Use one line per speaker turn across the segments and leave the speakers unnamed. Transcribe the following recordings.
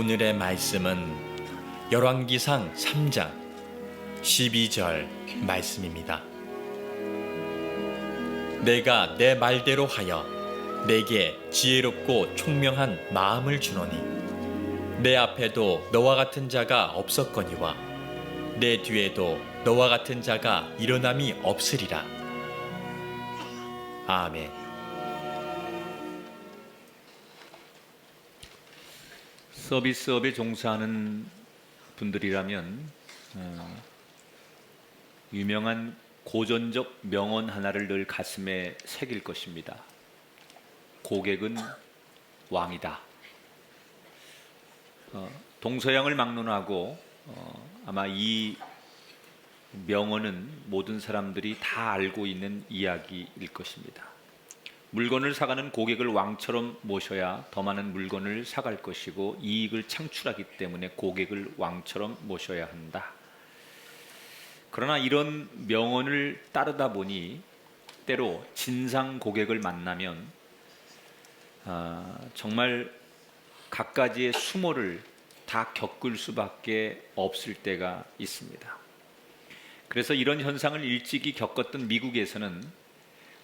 오늘의 말씀은 열왕기상 3장 12절 말씀입니다. 내가 내 말대로 하여 내게 지혜롭고 총명한 마음을 주노니 내 앞에도 너와 같은 자가 없었거니와 내 뒤에도 너와 같은 자가 일어남이 없으리라. 아멘.
서비스업에 종사하는 분들이라면 유명한 고전적 명언 하나를 늘 가슴에 새길 것입니다. 고객은 왕이다. 동서양을 막론하고 아마 이 명언은 모든 사람들이 다 알고 있는 이야기일 것입니다. 물건을 사가는 고객을 왕처럼 모셔야 더 많은 물건을 사갈 것이고 이익을 창출하기 때문에 고객을 왕처럼 모셔야 한다. 그러나 이런 명언을 따르다 보니 때로 진상 고객을 만나면 정말 갖가지의 수모를 다 겪을 수밖에 없을 때가 있습니다. 그래서 이런 현상을 일찍이 겪었던 미국에서는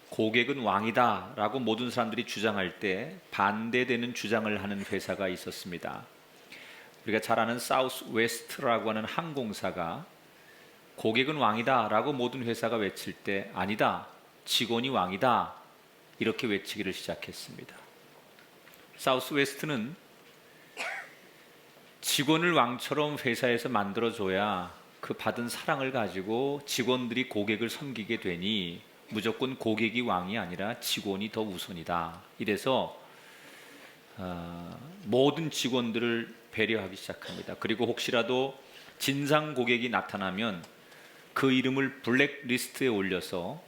고객은 왕이다 라고 모든 사람들이 주장할 때 반대되는 주장을 하는 회사가 있었습니다. 우리가 잘 아는 사우스웨스트라고 하는 항공사가 고객은 왕이다 라고 모든 회사가 외칠 때 아니다, 직원이 왕이다 이렇게 외치기를 시작했습니다. 사우스웨스트는 직원을 왕처럼 회사에서 만들어줘야 그 받은 사랑을 가지고 직원들이 고객을 섬기게 되니 무조건 고객이 왕이 아니라 직원이 더 우선이다. 이래서 모든 직원들을 배려하기 시작합니다. 그리고 혹시라도 진상 고객이 나타나면 그 이름을 블랙리스트에 올려서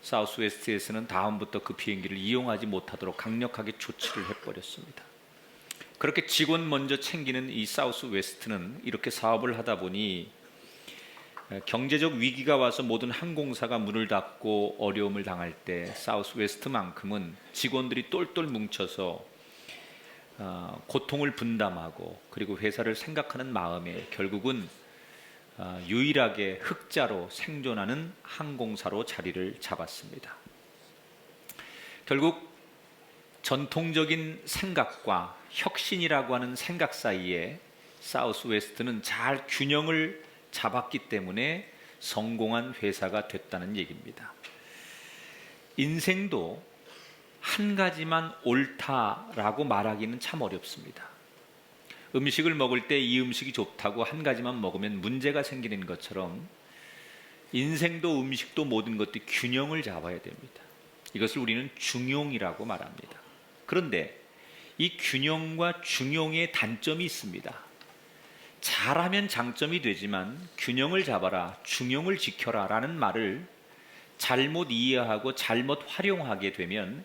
사우스웨스트에서는 다음부터 그 비행기를 이용하지 못하도록 강력하게 조치를 해버렸습니다. 그렇게 직원 먼저 챙기는 이 사우스웨스트는 이렇게 사업을 하다 보니 경제적 위기가 와서 모든 항공사가 문을 닫고 어려움을 당할 때 사우스웨스트만큼은 직원들이 똘똘 뭉쳐서 고통을 분담하고 그리고 회사를 생각하는 마음에 결국은 유일하게 흑자로 생존하는 항공사로 자리를 잡았습니다. 결국 전통적인 생각과 혁신이라고 하는 생각 사이에 사우스웨스트는 잘 균형을 잡았기 때문에 성공한 회사가 됐다는 얘기입니다. 인생도 한 가지만 옳다라고 말하기는 참 어렵습니다. 음식을 먹을 때 이 음식이 좋다고 한 가지만 먹으면 문제가 생기는 것처럼 인생도 음식도 모든 것들이 균형을 잡아야 됩니다. 이것을 우리는 중용이라고 말합니다. 그런데 이 균형과 중용의 단점이 있습니다. 잘하면 장점이 되지만 균형을 잡아라, 중용을 지켜라 라는 말을 잘못 이해하고 잘못 활용하게 되면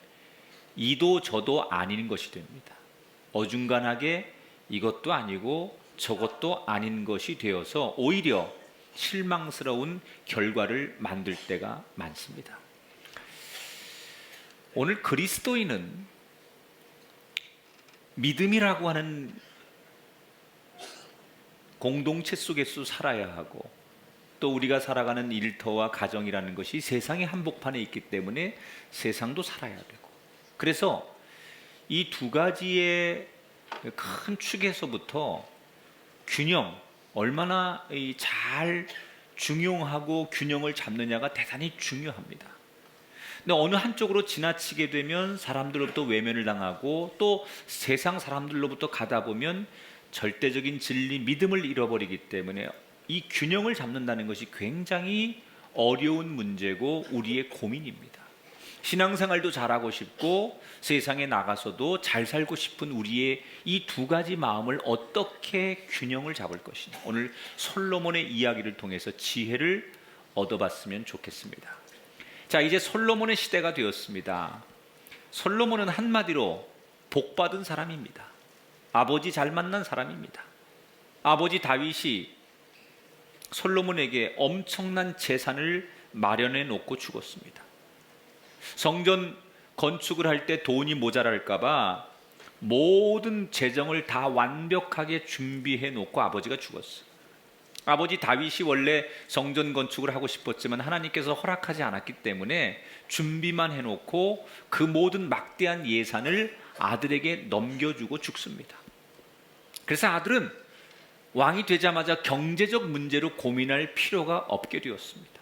이도 저도 아닌 것이 됩니다. 어중간하게 이것도 아니고 저것도 아닌 것이 되어서 오히려 실망스러운 결과를 만들 때가 많습니다. 오늘 그리스도인은 믿음이라고 하는 공동체 속에서 살아야 하고 또 우리가 살아가는 일터와 가정이라는 것이 세상의 한복판에 있기 때문에 세상도 살아야 되고 그래서 이 두 가지의 큰 축에서부터 균형, 얼마나 잘 중용하고 균형을 잡느냐가 대단히 중요합니다. 근데 어느 한쪽으로 지나치게 되면 사람들로부터 외면을 당하고 또 세상 사람들로부터 가다 보면 절대적인 진리, 믿음을 잃어버리기 때문에 이 균형을 잡는다는 것이 굉장히 어려운 문제고 우리의 고민입니다. 신앙생활도 잘하고 싶고 세상에 나가서도 잘 살고 싶은 우리의 이 두 가지 마음을 어떻게 균형을 잡을 것이냐. 오늘 솔로몬의 이야기를 통해서 지혜를 얻어봤으면 좋겠습니다. 자, 이제 솔로몬의 시대가 되었습니다. 솔로몬은 한마디로 복받은 사람입니다. 아버지 잘 만난 사람입니다. 아버지 다윗이 솔로몬에게 엄청난 재산을 마련해 놓고 죽었습니다. 성전 건축을 할 때 돈이 모자랄까 봐 모든 재정을 다 완벽하게 준비해 놓고 아버지가 죽었어요. 아버지 다윗이 원래 성전 건축을 하고 싶었지만 하나님께서 허락하지 않았기 때문에 준비만 해놓고 그 모든 막대한 예산을 아들에게 넘겨주고 죽습니다. 그래서 아들은 왕이 되자마자 경제적 문제로 고민할 필요가 없게 되었습니다.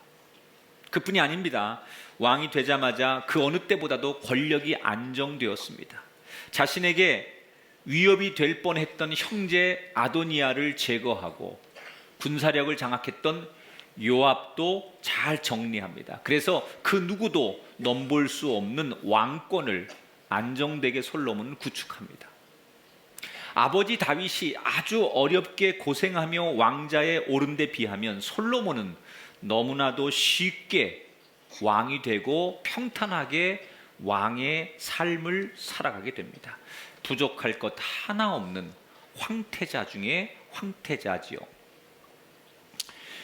그뿐이 아닙니다. 왕이 되자마자 그 어느 때보다도 권력이 안정되었습니다. 자신에게 위협이 될 뻔했던 형제 아도니아를 제거하고 군사력을 장악했던 요압도 잘 정리합니다. 그래서 그 누구도 넘볼 수 없는 왕권을 안정되게 솔로몬은 구축합니다. 아버지 다윗이 아주 어렵게 고생하며 왕자에 오른 데 비하면 솔로몬은 너무나도 쉽게 왕이 되고 평탄하게 왕의 삶을 살아가게 됩니다. 부족할 것 하나 없는 황태자 중에 황태자지요.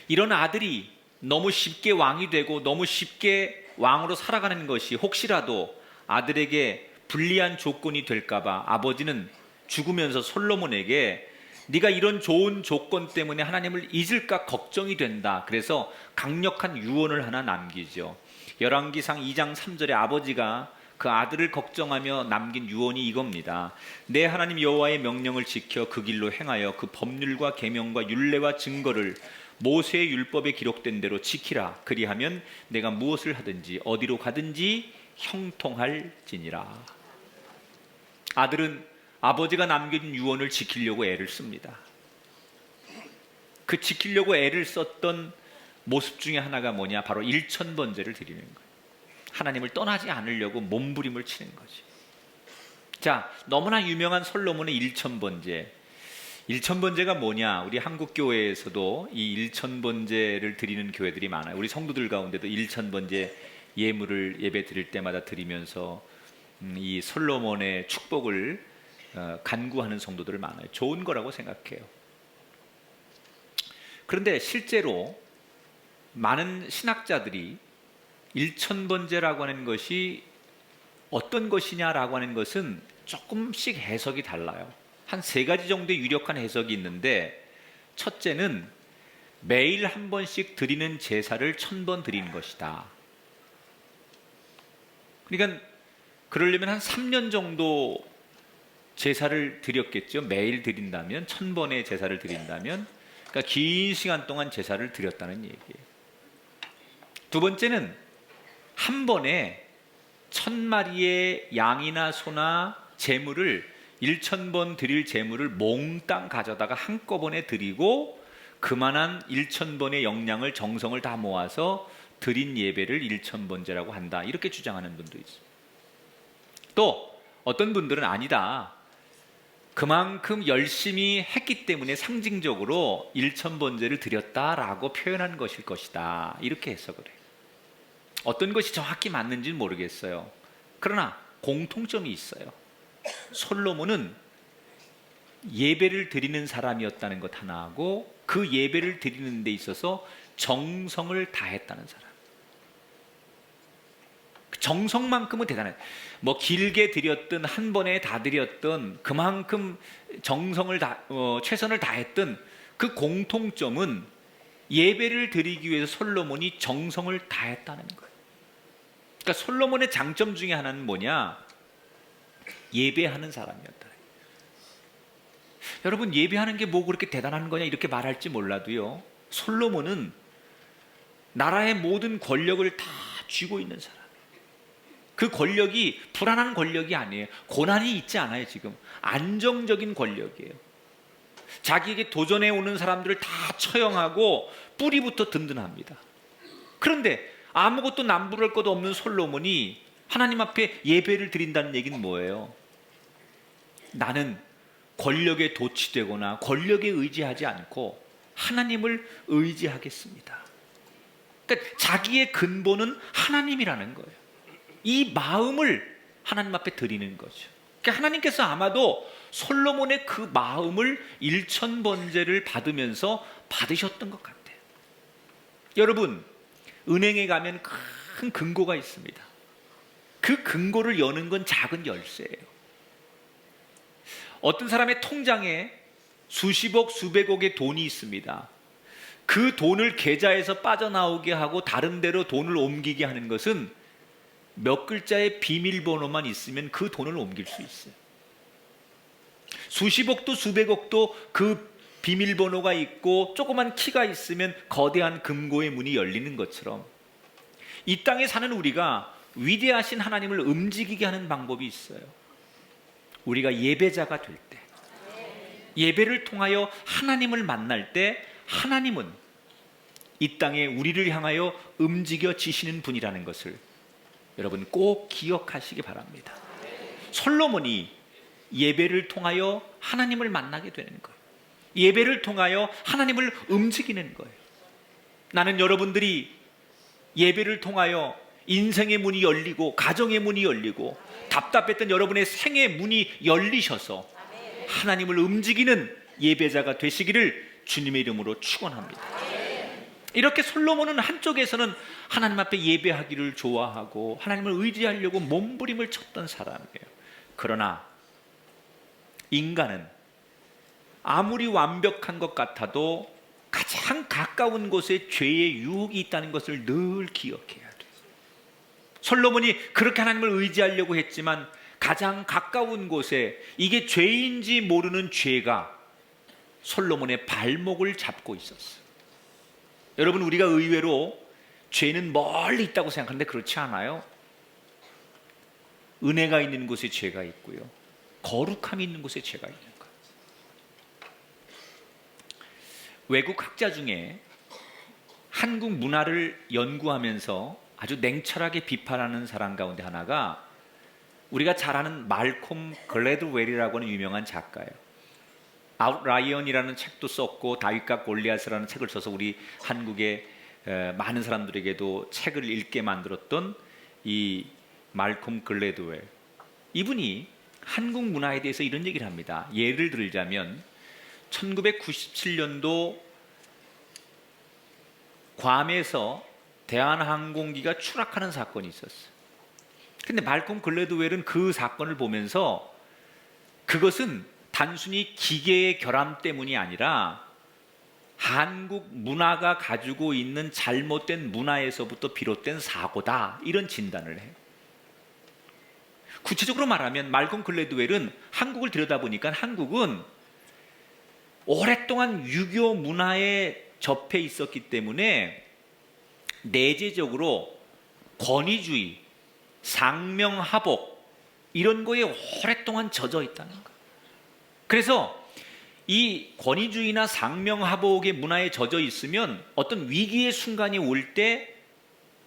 이런 아들이 너무 쉽게 왕이 되고 너무 쉽게 왕으로 살아가는 것이 혹시라도 아들에게 불리한 조건이 될까봐 아버지는 죽으면서 솔로몬에게 네가 이런 좋은 조건 때문에 하나님을 잊을까 걱정이 된다. 그래서 강력한 유언을 하나 남기죠. 열왕기상 2장 3절에 아버지가 그 아들을 걱정하며 남긴 유언이 이겁니다. 내 하나님 여호와의 명령을 지켜 그 길로 행하여 그 법률과 계명과 율례와 증거를 모세의 율법에 기록된 대로 지키라. 그리하면 내가 무엇을 하든지 어디로 가든지 형통할지니라. 아들은 아버지가 남겨준 유언을 지키려고 애를 씁니다. 그 지키려고 애를 썼던 모습 중에 하나가 뭐냐? 바로 일천번제를 드리는 거예요. 하나님을 떠나지 않으려고 몸부림을 치는 거지. 자, 너무나 유명한 솔로몬의 일천번제. 일천번제가 뭐냐? 우리 한국교회에서도 이 일천번제를 드리는 교회들이 많아요. 우리 성도들 가운데도 일천번제 예물을 예배 드릴 때마다 드리면서 이 솔로몬의 축복을 간구하는 성도들 많아요. 좋은 거라고 생각해요. 그런데 실제로 많은 신학자들이 일천번제라고 하는 것이 어떤 것이냐라고 하는 것은 조금씩 해석이 달라요. 한 3가지 정도의 유력한 해석이 있는데, 첫째는 매일 한 번씩 드리는 제사를 1000번 드리는 것이다. 그러니까 그러려면 한 3년 정도 제사를 드렸겠죠. 매일 드린다면 1000번의 제사를 드린다면, 그러니까 긴 시간 동안 제사를 드렸다는 얘기예요. 두 번째는 한 번에 1000마리의 양이나 소나 제물을 1000번 드릴 제물을 몽땅 가져다가 한꺼번에 드리고 그만한 1000번의 영양을 정성을 다 모아서 드린 예배를 1000번제라고 한다. 이렇게 주장하는 분도 있습니다. 또 어떤 분들은 아니다. 그만큼 열심히 했기 때문에 상징적으로 1000번제를 드렸다라고 표현한 것일 것이다. 이렇게 해석을 해요. 어떤 것이 정확히 맞는지는 모르겠어요. 그러나 공통점이 있어요. 솔로몬은 예배를 드리는 사람이었다는 것 하나하고 그 예배를 드리는 데 있어서 정성을 다했다는 사람. 정성만큼은 대단해요. 뭐 길게 드렸든 한 번에 다 드렸든 그만큼 정성을 최선을 다했던 그 공통점은 예배를 드리기 위해서 솔로몬이 정성을 다했다는 거예요. 그러니까 솔로몬의 장점 중에 하나는 뭐냐? 예배하는 사람이었다. 여러분, 예배하는 게 뭐 그렇게 대단한 거냐 이렇게 말할지 몰라도요, 솔로몬은 나라의 모든 권력을 다 쥐고 있는 사람. 그 권력이 불안한 권력이 아니에요. 고난이 있지 않아요. 지금 안정적인 권력이에요. 자기에게 도전해 오는 사람들을 다 처형하고 뿌리부터 든든합니다. 그런데 아무것도 남부를 것 없는 솔로몬이 하나님 앞에 예배를 드린다는 얘기는 뭐예요? 나는 권력에 도취되거나 권력에 의지하지 않고 하나님을 의지하겠습니다. 그러니까 자기의 근본은 하나님이라는 거예요. 이 마음을 하나님 앞에 드리는 거죠. 그러니까 하나님께서 아마도 솔로몬의 그 마음을 1000번제를 받으면서 받으셨던 것 같아요. 여러분, 은행에 가면 큰 금고가 있습니다. 그 금고를 여는 건 작은 열쇠예요. 어떤 사람의 통장에 수십억, 수백억의 돈이 있습니다. 그 돈을 계좌에서 빠져나오게 하고 다른 데로 돈을 옮기게 하는 것은 몇 글자의 비밀번호만 있으면 그 돈을 옮길 수 있어요. 수십억도 수백억도 그 비밀번호가 있고 조그만 키가 있으면 거대한 금고의 문이 열리는 것처럼 이 땅에 사는 우리가 위대하신 하나님을 움직이게 하는 방법이 있어요. 우리가 예배자가 될 때, 예배를 통하여 하나님을 만날 때 하나님은 이 땅에 우리를 향하여 움직여지시는 분이라는 것을 여러분 꼭 기억하시기 바랍니다. 솔로몬이 예배를 통하여 하나님을 만나게 되는 거예요. 예배를 통하여 하나님을 움직이는 거예요. 나는 여러분들이 예배를 통하여 인생의 문이 열리고 가정의 문이 열리고 답답했던 여러분의 생의 문이 열리셔서 하나님을 움직이는 예배자가 되시기를 주님의 이름으로 축원합니다. 이렇게 솔로몬은 한쪽에서는 하나님 앞에 예배하기를 좋아하고 하나님을 의지하려고 몸부림을 쳤던 사람이에요. 그러나 인간은 아무리 완벽한 것 같아도 가장 가까운 곳에 죄의 유혹이 있다는 것을 늘 기억해야 돼요. 솔로몬이 그렇게 하나님을 의지하려고 했지만 가장 가까운 곳에 이게 죄인지 모르는 죄가 솔로몬의 발목을 잡고 있었어요. 여러분, 우리가 의외로 죄는 멀리 있다고 생각하는데 그렇지 않아요. 은혜가 있는 곳에 죄가 있고요, 거룩함이 있는 곳에 죄가 있는 거예요. 외국 학자 중에 한국 문화를 연구하면서 아주 냉철하게 비판하는 사람 가운데 하나가 우리가 잘 아는 말콤 글래드웰이라고 하는 유명한 작가예요. 아웃라이언이라는 책도 썼고 다윗과 골리앗이라는 책을 써서 우리 한국의 많은 사람들에게도 책을 읽게 만들었던 이 말콤 글래드웰, 이분이 한국 문화에 대해서 이런 얘기를 합니다. 예를 들자면 1997년도 괌에서 대한항공기가 추락하는 사건이 있었어요. 근데 말콤 글래드웰은 그 사건을 보면서 그것은 단순히 기계의 결함 때문이 아니라 한국 문화가 가지고 있는 잘못된 문화에서부터 비롯된 사고다, 이런 진단을 해요. 구체적으로 말하면 말콤 글래드웰은 한국을 들여다보니까 한국은 오랫동안 유교 문화에 접해 있었기 때문에 내재적으로 권위주의, 상명하복 이런 거에 오랫동안 젖어 있다는 거예요. 그래서 이 권위주의나 상명하복의 문화에 젖어 있으면 어떤 위기의 순간이 올 때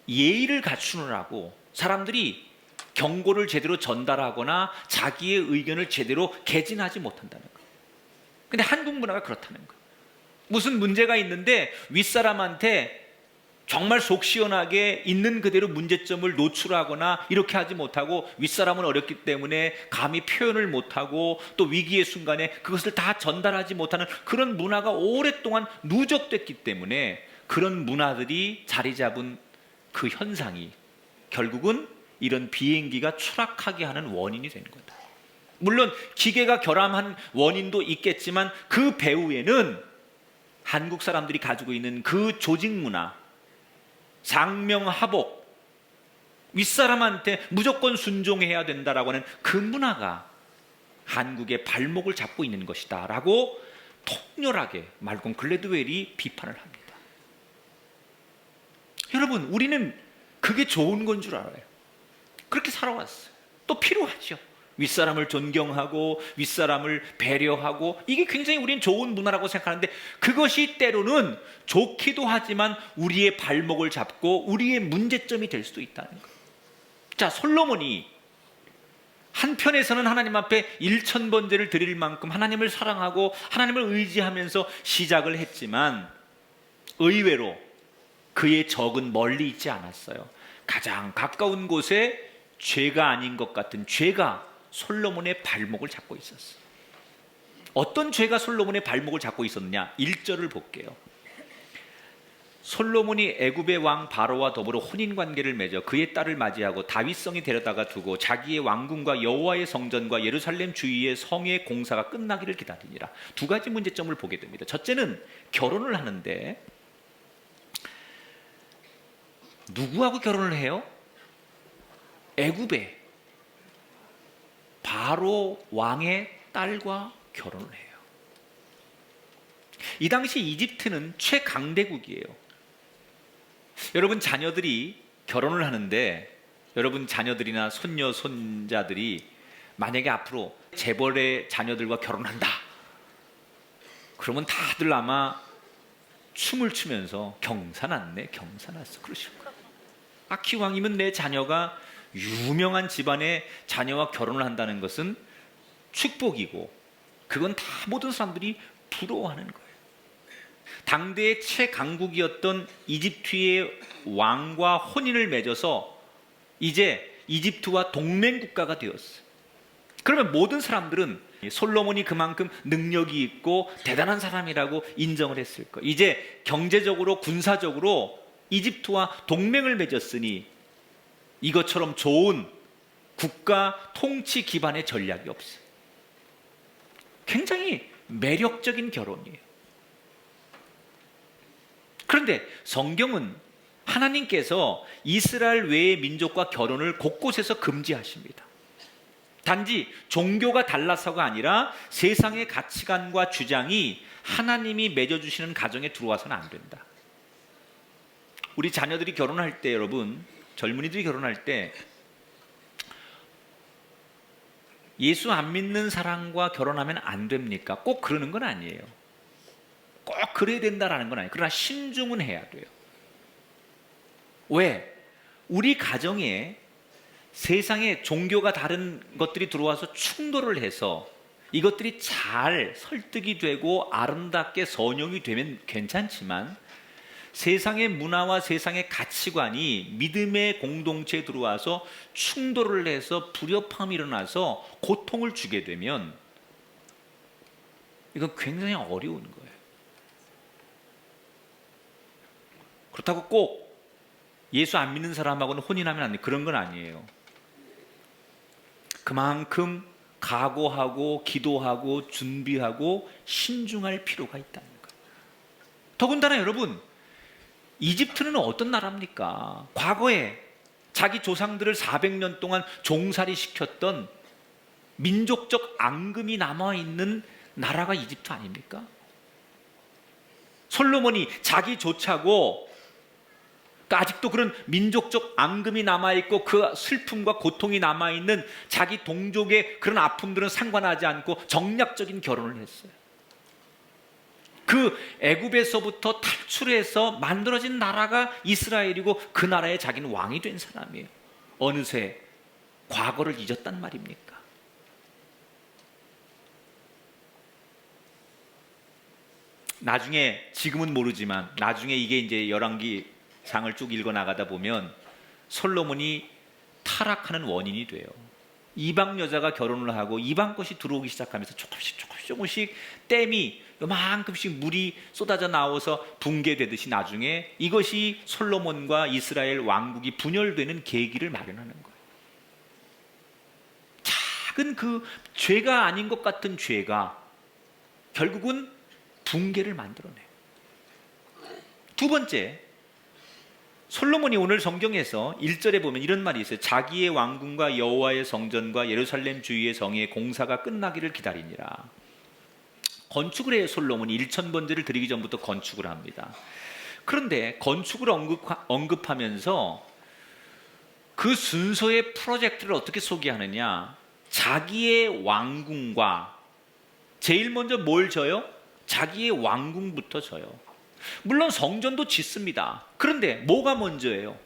예의를 갖추느라고 사람들이 경고를 제대로 전달하거나 자기의 의견을 제대로 개진하지 못한다는 거예요. 근데 한국 문화가 그렇다는 거예요. 무슨 문제가 있는데 윗사람한테 정말 속 시원하게 있는 그대로 문제점을 노출하거나 이렇게 하지 못하고, 윗사람은 어렵기 때문에 감히 표현을 못하고 또 위기의 순간에 그것을 다 전달하지 못하는 그런 문화가 오랫동안 누적됐기 때문에 그런 문화들이 자리 잡은 그 현상이 결국은 이런 비행기가 추락하게 하는 원인이 된 거다. 물론 기계가 결함한 원인도 있겠지만 그 배후에는 한국 사람들이 가지고 있는 그 조직 문화, 상명하복, 윗사람한테 무조건 순종해야 된다라고 하는 그 문화가 한국의 발목을 잡고 있는 것이다 라고 통렬하게 말콤 글래드웰이 비판을 합니다. 여러분, 우리는 그게 좋은 건 줄 알아요. 그렇게 살아왔어요. 또 필요하죠. 윗사람을 존경하고 윗사람을 배려하고, 이게 굉장히 우리는 좋은 문화라고 생각하는데 그것이 때로는 좋기도 하지만 우리의 발목을 잡고 우리의 문제점이 될 수도 있다는 거예요. 자, 솔로몬이 한편에서는 하나님 앞에 1000번제를 드릴 만큼 하나님을 사랑하고 하나님을 의지하면서 시작을 했지만 의외로 그의 적은 멀리 있지 않았어요. 가장 가까운 곳에 죄가 아닌 것 같은 죄가 솔로몬의 발목을 잡고 있었어요. 어떤 죄가 솔로몬의 발목을 잡고 있었느냐? 1절을 볼게요. 솔로몬이 애굽의 왕 바로와 더불어 혼인 관계를 맺어 그의 딸을 맞이하고 다윗성에 데려다가 두고 자기의 왕궁과 여호와의 성전과 예루살렘 주위의 성의 공사가 끝나기를 기다리니라. 두 가지 문제점을 보게 됩니다. 첫째는 결혼을 하는데 누구하고 결혼을 해요? 애굽의 바로 왕의 딸과 결혼을 해요. 이 당시 이집트는 최강대국이에요. 여러분 자녀들이 결혼을 하는데 여러분 자녀들이나 손녀 손자들이 만약에 앞으로 재벌의 자녀들과 결혼한다 그러면 다들 아마 춤을 추면서 경사났네 경사났어 그러실 거예요. 기왕이면 내 자녀가 유명한 집안의 자녀와 결혼을 한다는 것은 축복이고 그건 다 모든 사람들이 부러워하는 거예요. 당대의 최강국이었던 이집트의 왕과 혼인을 맺어서 이제 이집트와 동맹국가가 되었어요. 그러면 모든 사람들은 솔로몬이 그만큼 능력이 있고 대단한 사람이라고 인정을 했을 거예요. 이제 경제적으로 군사적으로 이집트와 동맹을 맺었으니 이것처럼 좋은 국가 통치 기반의 전략이 없어요. 굉장히 매력적인 결혼이에요. 그런데 성경은 하나님께서 이스라엘 외의 민족과 결혼을 곳곳에서 금지하십니다. 단지 종교가 달라서가 아니라 세상의 가치관과 주장이 하나님이 맺어주시는 가정에 들어와서는 안 된다. 우리 자녀들이 결혼할 때 여러분, 젊은이들이 결혼할 때 예수 안 믿는 사람과 결혼하면 안 됩니까? 꼭 그러는 건 아니에요. 꼭 그래야 된다라는 건 아니에요. 그러나 신중은 해야 돼요. 왜? 우리 가정에 세상에 종교가 다른 것들이 들어와서 충돌을 해서 이것들이 잘 설득이 되고 아름답게 선용이 되면 괜찮지만 세상의 문화와 세상의 가치관이 믿음의 공동체에 들어와서 충돌을 해서 불협화음이 일어나서 고통을 주게 되면 이건 굉장히 어려운 거예요. 그렇다고 꼭 예수 안 믿는 사람하고는 혼인하면 안 돼. 그런 건 아니에요. 그만큼 각오하고 기도하고 준비하고 신중할 필요가 있다는 거예요. 더군다나 여러분, 이집트는 어떤 나라입니까? 과거에 자기 조상들을 400년 동안 종살이 시켰던 민족적 앙금이 남아있는 나라가 이집트 아닙니까? 솔로몬이 자기 조차고 아직도 그런 민족적 앙금이 남아있고 그 슬픔과 고통이 남아있는 자기 동족의 그런 아픔들은 상관하지 않고 정략적인 결혼을 했어요. 그 애굽에서부터 탈출해서 만들어진 나라가 이스라엘이고 그 나라에 자기는 왕이 된 사람이에요. 어느새 과거를 잊었단 말입니까? 나중에 지금은 모르지만 나중에 이게 이제 열왕기 상을 쭉 읽어 나가다 보면 솔로몬이 타락하는 원인이 돼요. 이방 여자가 결혼을 하고 이방 것이 들어오기 시작하면서 조금씩 댐이 요만큼씩 물이 쏟아져 나와서 붕괴되듯이 나중에 이것이 솔로몬과 이스라엘 왕국이 분열되는 계기를 마련하는 거예요. 작은 그 죄가 아닌 것 같은 죄가 결국은 붕괴를 만들어내요. 두 번째, 솔로몬이 오늘 성경에서 1절에 보면 이런 말이 있어요. 자기의 왕궁과 여호와의 성전과 예루살렘 주위의 성의 공사가 끝나기를 기다리니라. 건축을 해요. 솔로몬이 1000번제를 드리기 전부터 건축을 합니다. 그런데 건축을 언급하면서 그 순서의 프로젝트를 어떻게 소개하느냐, 자기의 왕궁과 제일 먼저 뭘 져요? 자기의 왕궁부터 져요. 물론 성전도 짓습니다. 그런데 뭐가 먼저예요?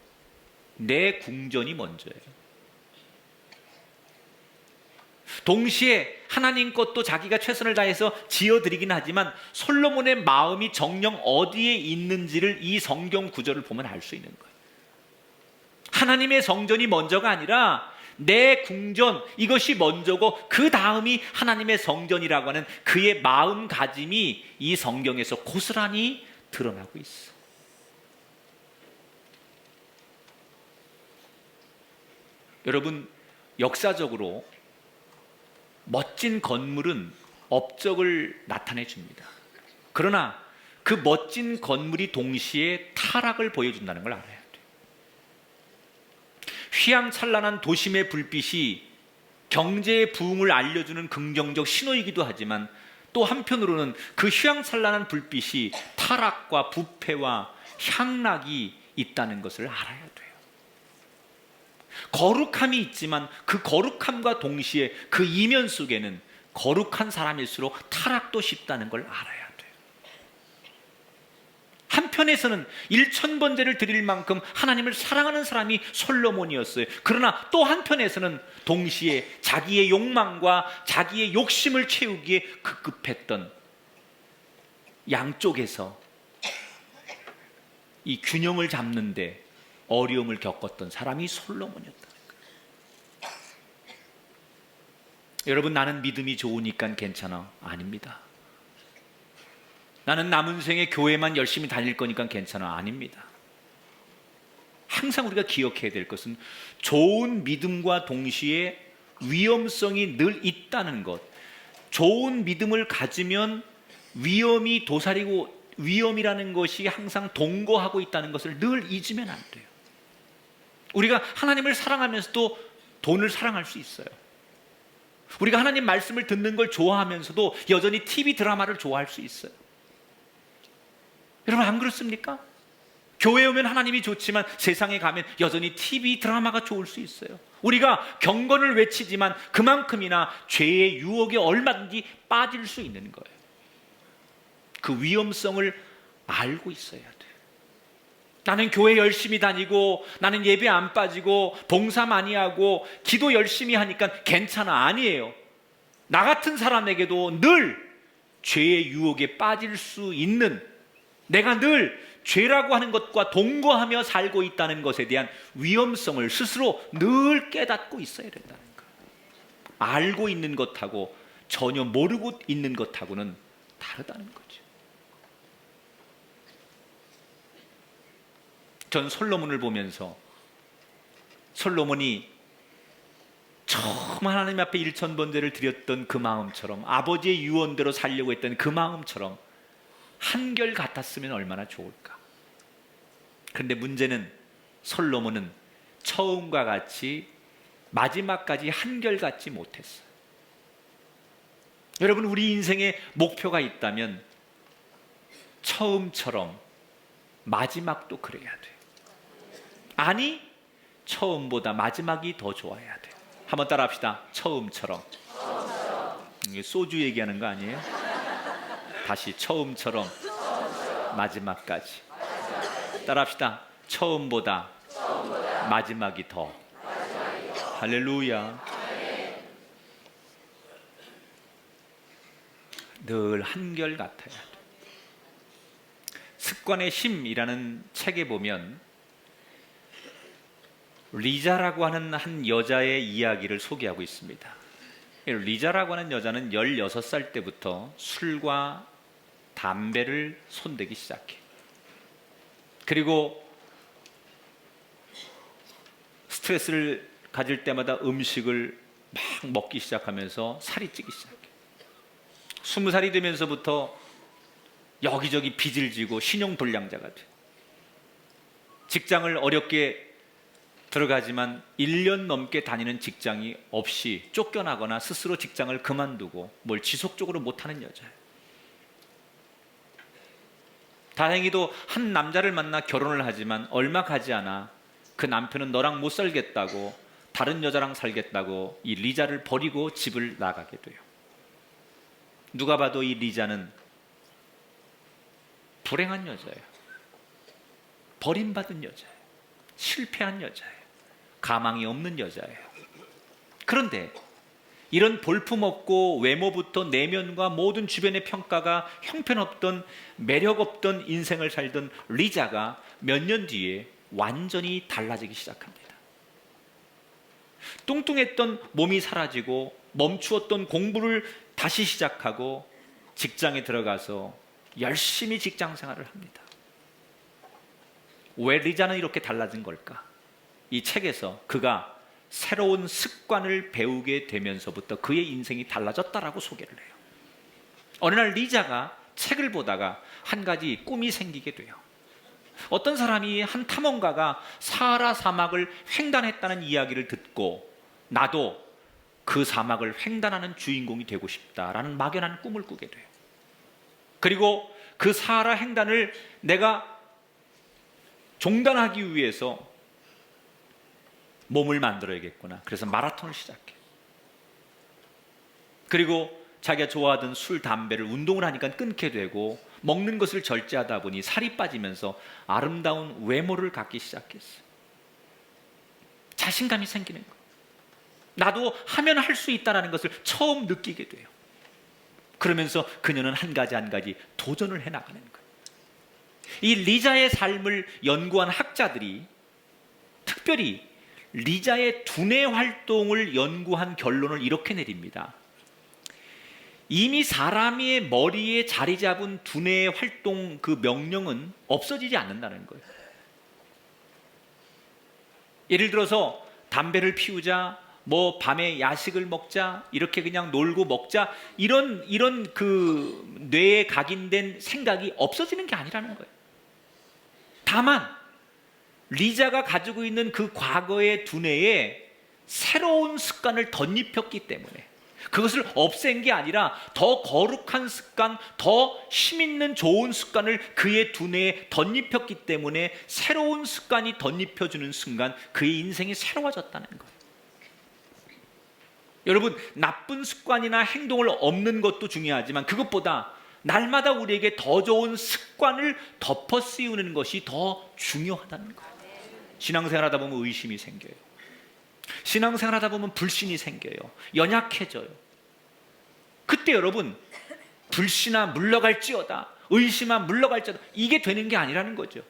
내 궁전이 먼저예요. 동시에 하나님 것도 자기가 최선을 다해서 지어드리긴 하지만 솔로몬의 마음이 정녕 어디에 있는지를 이 성경 구절을 보면 알 수 있는 거예요. 하나님의 성전이 먼저가 아니라 내 궁전, 이것이 먼저고 그 다음이 하나님의 성전이라고 하는 그의 마음가짐이 이 성경에서 고스란히 드러나고 있어. 여러분, 역사적으로 멋진 건물은 업적을 나타내 줍니다. 그러나 그 멋진 건물이 동시에 타락을 보여준다는 걸 알아야 돼요. 휘황찬란한 도심의 불빛이 경제의 부흥을 알려주는 긍정적 신호이기도 하지만 또 한편으로는 그 휘황찬란한 불빛이 타락과 부패와 향락이 있다는 것을 알아야 돼요. 거룩함이 있지만 그 거룩함과 동시에 그 이면 속에는 거룩한 사람일수록 타락도 쉽다는 걸 알아야 돼요. 한편에서는 1000번제를 드릴 만큼 하나님을 사랑하는 사람이 솔로몬이었어요. 그러나 또 한편에서는 동시에 자기의 욕망과 자기의 욕심을 채우기에 급급했던, 양쪽에서 이 균형을 잡는데 어려움을 겪었던 사람이 솔로몬이었다는 거예요. 여러분, 나는 믿음이 좋으니까 괜찮아? 아닙니다. 나는 남은 생에 교회만 열심히 다닐 거니까 괜찮아? 아닙니다. 항상 우리가 기억해야 될 것은 좋은 믿음과 동시에 위험성이 늘 있다는 것. 좋은 믿음을 가지면 위험이 도사리고 위험이라는 것이 항상 동거하고 있다는 것을 늘 잊으면 안 돼요. 우리가 하나님을 사랑하면서도 돈을 사랑할 수 있어요. 우리가 하나님 말씀을 듣는 걸 좋아하면서도 여전히 TV 드라마를 좋아할 수 있어요. 여러분, 안 그렇습니까? 교회에 오면 하나님이 좋지만 세상에 가면 여전히 TV 드라마가 좋을 수 있어요. 우리가 경건을 외치지만 그만큼이나 죄의 유혹에 얼마든지 빠질 수 있는 거예요. 그 위험성을 알고 있어야 돼요. 나는 교회 열심히 다니고 나는 예배 안 빠지고 봉사 많이 하고 기도 열심히 하니까 괜찮아. 아니에요. 나 같은 사람에게도 늘 죄의 유혹에 빠질 수 있는, 내가 늘 죄라고 하는 것과 동거하며 살고 있다는 것에 대한 위험성을 스스로 늘 깨닫고 있어야 된다는 거예요. 알고 있는 것하고 전혀 모르고 있는 것하고는 다르다는 거죠. 전 솔로몬을 보면서 솔로몬이 처음 하나님 앞에 1000번제를 드렸던 그 마음처럼, 아버지의 유언대로 살려고 했던 그 마음처럼 한결 같았으면 얼마나 좋을까. 그런데 문제는 솔로몬은 처음과 같이 마지막까지 한결같지 못했어요. 여러분, 우리 인생에 목표가 있다면 처음처럼 마지막도 그래야 돼요. 아니, 처음보다 마지막이 더 좋아야 돼요. 한번 따라 합시다. 처음처럼. 이게 소주 얘기하는 거 아니에요? 다시 처음처럼 마지막까지. 따라 합시다. 처음보다 마지막이 더. 할렐루야. 늘 한결같아야 돼. 습관의 힘이라는 책에 보면 리자라고 하는 한 여자의 이야기를 소개하고 있습니다. 리자라고 하는 여자는 16살 때부터 술과 담배를 손대기 시작해. 그리고 스트레스를 가질 때마다 음식을 막 먹기 시작하면서 살이 찌기 시작해. 20살이 되면서부터 여기저기 빚을 지고 신용불량자가 돼. 직장을 어렵게 들어가지만 1년 넘게 다니는 직장이 없이 쫓겨나거나 스스로 직장을 그만두고 뭘 지속적으로 못하는 여자예요. 다행히도 한 남자를 만나 결혼을 하지만 얼마 가지 않아 그 남편은 너랑 못 살겠다고, 다른 여자랑 살겠다고 이 리자를 버리고 집을 나가게 돼요. 누가 봐도 이 리자는 불행한 여자예요. 버림받은 여자예요. 실패한 여자예요. 가망이 없는 여자예요. 그런데 이런 볼품없고 외모부터 내면과 모든 주변의 평가가 형편없던, 매력없던 인생을 살던 리자가 몇 년 뒤에 완전히 달라지기 시작합니다. 뚱뚱했던 몸이 사라지고 멈추었던 공부를 다시 시작하고 직장에 들어가서 열심히 직장 생활을 합니다. 왜 리자는 이렇게 달라진 걸까? 이 책에서 그가 새로운 습관을 배우게 되면서부터 그의 인생이 달라졌다라고 소개를 해요. 어느 날 리자가 책을 보다가 한 가지 꿈이 생기게 돼요. 어떤 사람이 한 탐험가가 사하라 사막을 횡단했다는 이야기를 듣고 나도 그 사막을 횡단하는 주인공이 되고 싶다라는 막연한 꿈을 꾸게 돼요. 그리고 그 사하라 횡단을 내가 종단하기 위해서 몸을 만들어야겠구나. 그래서 마라톤을 시작해. 그리고 자기가 좋아하던 술, 담배를 운동을 하니까 끊게 되고 먹는 것을 절제하다 보니 살이 빠지면서 아름다운 외모를 갖기 시작했어요. 자신감이 생기는 거예요. 나도 하면 할 수 있다는 것을 처음 느끼게 돼요. 그러면서 그녀는 한 가지 한 가지 도전을 해나가는 거예요. 이 리자의 삶을 연구한 학자들이 특별히 리자의 두뇌 활동을 연구한 결론을 이렇게 내립니다. 이미 사람의 머리에 자리 잡은 두뇌 활동 그 명령은 없어지지 않는다는 거예요. 예를 들어서 담배를 피우자, 뭐 밤에 야식을 먹자, 이렇게 그냥 놀고 먹자, 이런 그 뇌에 각인된 생각이 없어지는 게 아니라는 거예요. 다만 리자가 가지고 있는 그 과거의 두뇌에 새로운 습관을 덧입혔기 때문에 그것을 없앤 게 아니라 더 거룩한 습관, 더 힘있는 좋은 습관을 그의 두뇌에 덧입혔기 때문에 새로운 습관이 덧입혀주는 순간 그의 인생이 새로워졌다는 거예요. 여러분, 나쁜 습관이나 행동을 없는 것도 중요하지만 그것보다 날마다 우리에게 더 좋은 습관을 덮어 씌우는 것이 더 중요하다는 거예요. 신앙생활하다 보면 의심이 생겨요. 신앙생활하다 보면 불신이 생겨요. 연약해져요. 그때 여러분, 불신아 물러갈지어다, 의심아 물러갈지어다, 이게 되는 게 아니라는 거죠.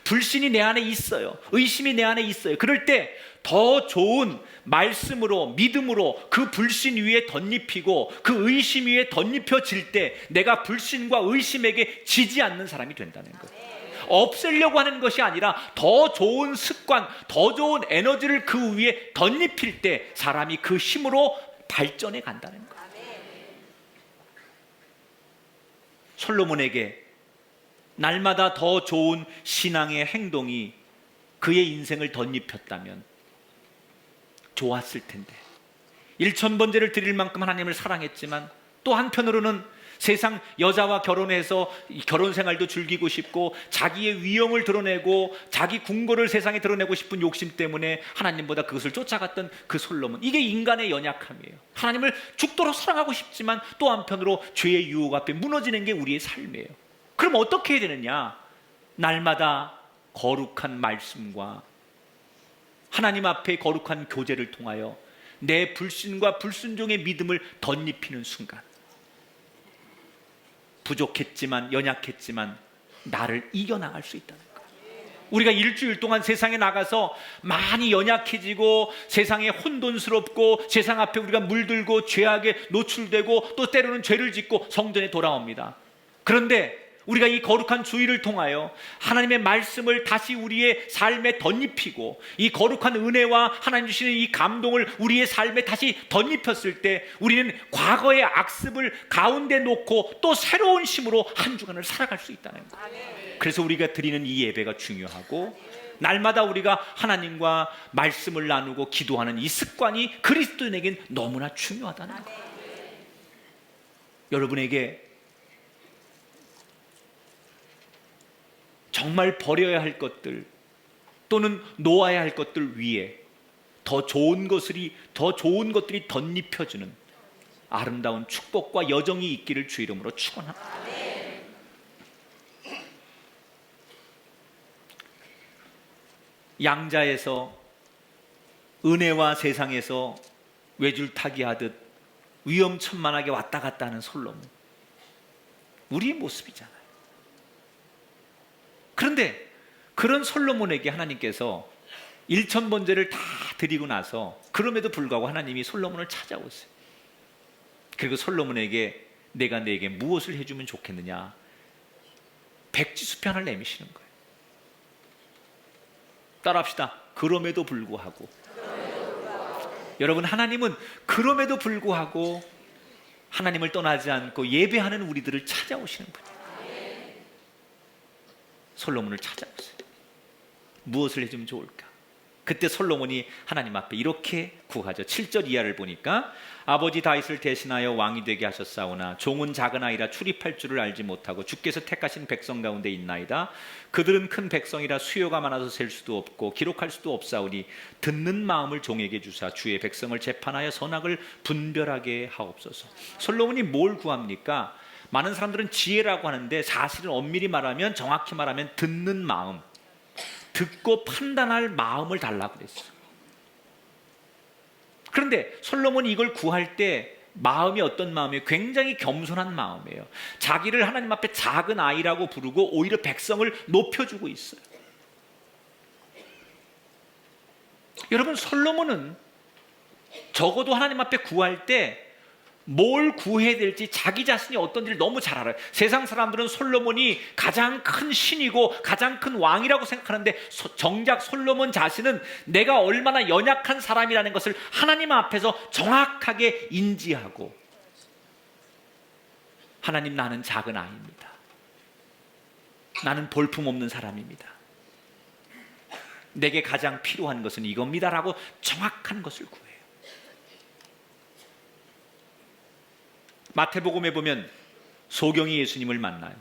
불신이 내 안에 있어요. 의심이 내 안에 있어요. 그럴 때 더 좋은 말씀으로, 믿음으로 그 불신 위에 덧입히고 그 의심 위에 덧입혀질 때 내가 불신과 의심에게 지지 않는 사람이 된다는 거예요. 없애려고 하는 것이 아니라 더 좋은 습관, 더 좋은 에너지를 그 위에 덧입힐 때 사람이 그 힘으로 발전해 간다는 거예요. 솔로몬에게 날마다 더 좋은 신앙의 행동이 그의 인생을 덧입혔다면 좋았을 텐데, 1000번제를 드릴 만큼 하나님을 사랑했지만 또 한편으로는 세상 여자와 결혼해서 결혼 생활도 즐기고 싶고 자기의 위엄을 드러내고 자기 궁궐을 세상에 드러내고 싶은 욕심 때문에 하나님보다 그것을 쫓아갔던 그 솔로몬, 이게 인간의 연약함이에요. 하나님을 죽도록 사랑하고 싶지만 또 한편으로 죄의 유혹 앞에 무너지는 게 우리의 삶이에요. 그럼 어떻게 해야 되느냐? 날마다 거룩한 말씀과 하나님 앞에 거룩한 교제를 통하여 내 불신과 불순종의 믿음을 덧입히는 순간, 부족했지만 연약했지만 나를 이겨나갈 수 있다는 거예요. 우리가 일주일 동안 세상에 나가서 많이 연약해지고 세상에 혼돈스럽고 세상 앞에 우리가 물들고 죄악에 노출되고 또 때로는 죄를 짓고 성전에 돌아옵니다. 그런데 우리가 이 거룩한 주의를 통하여 하나님의 말씀을 다시 우리의 삶에 덧입히고 이 거룩한 은혜와 하나님 주시는 이 감동을 우리의 삶에 다시 덧입혔을 때 우리는 과거의 악습을 가운데 놓고 또 새로운 힘으로 한 주간을 살아갈 수 있다는 거예요. 그래서 우리가 드리는 이 예배가 중요하고 날마다 우리가 하나님과 말씀을 나누고 기도하는 이 습관이 그리스도인에겐 너무나 중요하다는 거예요. 여러분에게 정말 버려야 할 것들 또는 놓아야 할 것들 위에 더 좋은 것들이 덧입혀주는 아름다운 축복과 여정이 있기를 주 이름으로 축원합니다. 양자에서 은혜와 세상에서 외줄타기 하듯 위험천만하게 왔다 갔다 하는 솔로몬, 우리의 모습이잖아요. 그런데 그런 솔로몬에게 하나님께서 1000번제를 다 드리고 나서 그럼에도 불구하고 하나님이 솔로몬을 찾아오세요. 그리고 솔로몬에게 내가 네게 무엇을 해주면 좋겠느냐, 백지수편을 내미시는 거예요. 따라합시다. 그럼에도 불구하고. 여러분, 하나님은 그럼에도 불구하고 하나님을 떠나지 않고 예배하는 우리들을 찾아오시는 분이에요. 솔로몬을 찾아오세요. 무엇을 해주면 좋을까? 그때 솔로몬이 하나님 앞에 이렇게 구하죠. 7절 이하를 보니까 아버지 다윗을 대신하여 왕이 되게 하셨사오나 종은 작은 아이라 출입할 줄을 알지 못하고 주께서 택하신 백성 가운데 있나이다. 그들은 큰 백성이라 수요가 많아서 셀 수도 없고 기록할 수도 없사오니 듣는 마음을 종에게 주사 주의 백성을 재판하여 선악을 분별하게 하옵소서. 솔로몬이 뭘 구합니까? 많은 사람들은 지혜라고 하는데 사실은 엄밀히 말하면, 정확히 말하면 듣는 마음, 듣고 판단할 마음을 달라고 그랬어요. 그런데 솔로몬이 이걸 구할 때 마음이 어떤 마음이에요? 굉장히 겸손한 마음이에요. 자기를 하나님 앞에 작은 아이라고 부르고 오히려 백성을 높여주고 있어요. 여러분, 솔로몬은 적어도 하나님 앞에 구할 때 뭘 구해야 될지 자기 자신이 어떤 일을 너무 잘 알아요. 세상 사람들은 솔로몬이 가장 큰 신이고 가장 큰 왕이라고 생각하는데 정작 솔로몬 자신은 내가 얼마나 연약한 사람이라는 것을 하나님 앞에서 정확하게 인지하고, 하나님, 나는 작은 아이입니다. 나는 볼품없는 사람입니다. 내게 가장 필요한 것은 이겁니다라고 정확한 것을 구해요. 마태복음에 보면 소경이 예수님을 만나요.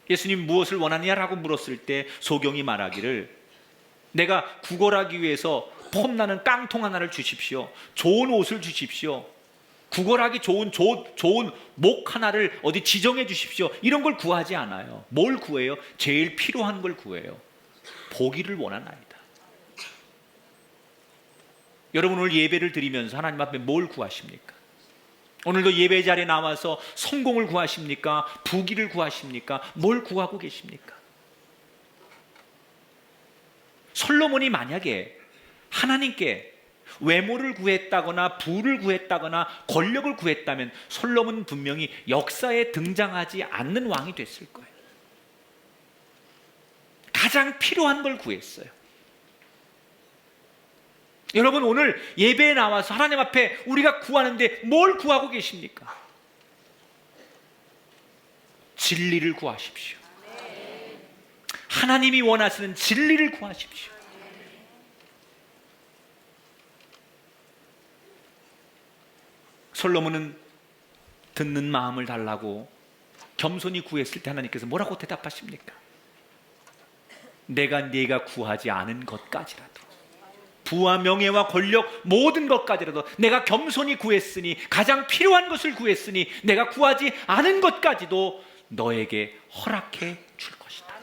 예수님 무엇을 원하느냐라고 물었을 때 소경이 말하기를, 내가 구걸하기 위해서 폼나는 깡통 하나를 주십시오. 좋은 옷을 주십시오. 구걸하기 좋은 목 하나를 어디 지정해 주십시오. 이런 걸 구하지 않아요. 뭘 구해요? 제일 필요한 걸 구해요. 보기를 원하나이다. 여러분, 오늘 예배를 드리면서 하나님 앞에 뭘 구하십니까? 오늘도 예배 자리에 나와서 성공을 구하십니까? 부귀를 구하십니까? 뭘 구하고 계십니까? 솔로몬이 만약에 하나님께 외모를 구했다거나 부를 구했다거나 권력을 구했다면 솔로몬은 분명히 역사에 등장하지 않는 왕이 됐을 거예요. 가장 필요한 걸 구했어요. 여러분, 오늘 예배에 나와서 하나님 앞에 우리가 구하는데 뭘 구하고 계십니까? 진리를 구하십시오. 하나님이 원하시는 진리를 구하십시오. 솔로몬은 듣는 마음을 달라고 겸손히 구했을 때 하나님께서 뭐라고 대답하십니까? 네가 구하지 않은 것까지라도, 부와 명예와 권력 모든 것까지라도 내가 겸손히 구했으니, 가장 필요한 것을 구했으니 내가 구하지 않은 것까지도 너에게 허락해 줄 것이다.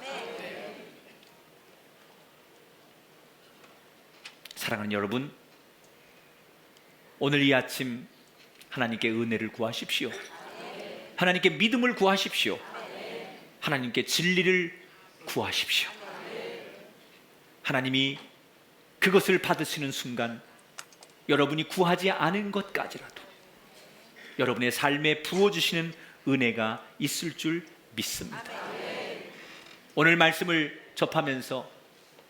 사랑하는 여러분, 오늘 이 아침 하나님께 은혜를 구하십시오. 하나님께 믿음을 구하십시오. 하나님께 진리를 구하십시오. 하나님이 그것을 받으시는 순간 여러분이 구하지 않은 것까지라도 여러분의 삶에 부어주시는 은혜가 있을 줄 믿습니다. 오늘 말씀을 접하면서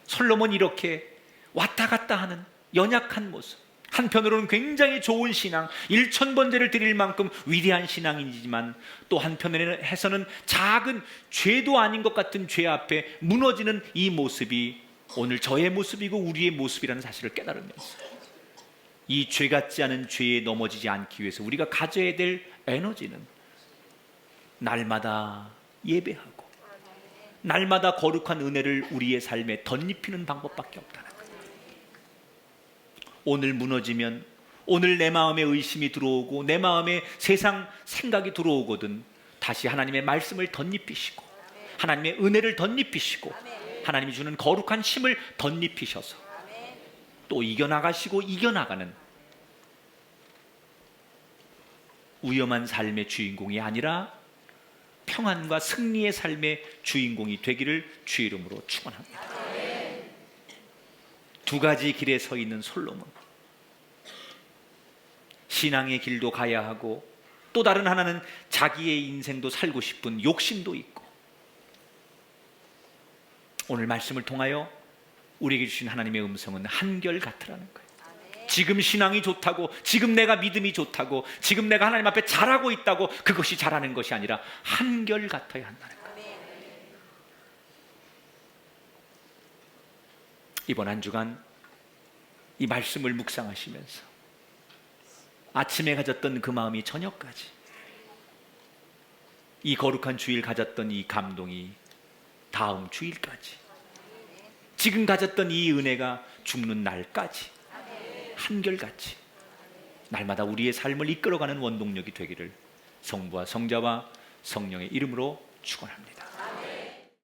솔로몬이 이렇게 왔다 갔다 하는 연약한 모습, 한편으로는 굉장히 좋은 신앙, 1000번제를 드릴 만큼 위대한 신앙이지만 또 한편에서는 작은 죄도 아닌 것 같은 죄 앞에 무너지는 이 모습이 오늘 저의 모습이고 우리의 모습이라는 사실을 깨달으면서 이 죄 같지 않은 죄에 넘어지지 않기 위해서 우리가 가져야 될 에너지는 날마다 예배하고 날마다 거룩한 은혜를 우리의 삶에 덧입히는 방법밖에 없다는 거예요. 오늘 무너지면, 오늘 내 마음에 의심이 들어오고 내 마음에 세상 생각이 들어오거든 다시 하나님의 말씀을 덧입히시고 하나님의 은혜를 덧입히시고 하나님이 주는 거룩한 힘을 덧입히셔서 또 이겨나가시고 이겨나가는 위험한 삶의 주인공이 아니라 평안과 승리의 삶의 주인공이 되기를 주의 이름으로 축원합니다. 두 가지 길에 서 있는 솔로몬, 신앙의 길도 가야 하고 또 다른 하나는 자기의 인생도 살고 싶은 욕심도 있고, 오늘 말씀을 통하여 우리에게 주신 하나님의 음성은 한결같으라는 거예요. 지금 신앙이 좋다고, 지금 내가 믿음이 좋다고, 지금 내가 하나님 앞에 잘하고 있다고 그것이 잘하는 것이 아니라 한결같아야 한다는 거예요. 이번 한 주간 이 말씀을 묵상하시면서 아침에 가졌던 그 마음이 저녁까지, 이 거룩한 주일 가졌던 이 감동이 다음 주일까지, 지금 가졌던 이 은혜가 죽는 날까지 한결같이 날마다 우리의 삶을 이끌어가는 원동력이 되기를 성부와 성자와 성령의 이름으로 축원합니다.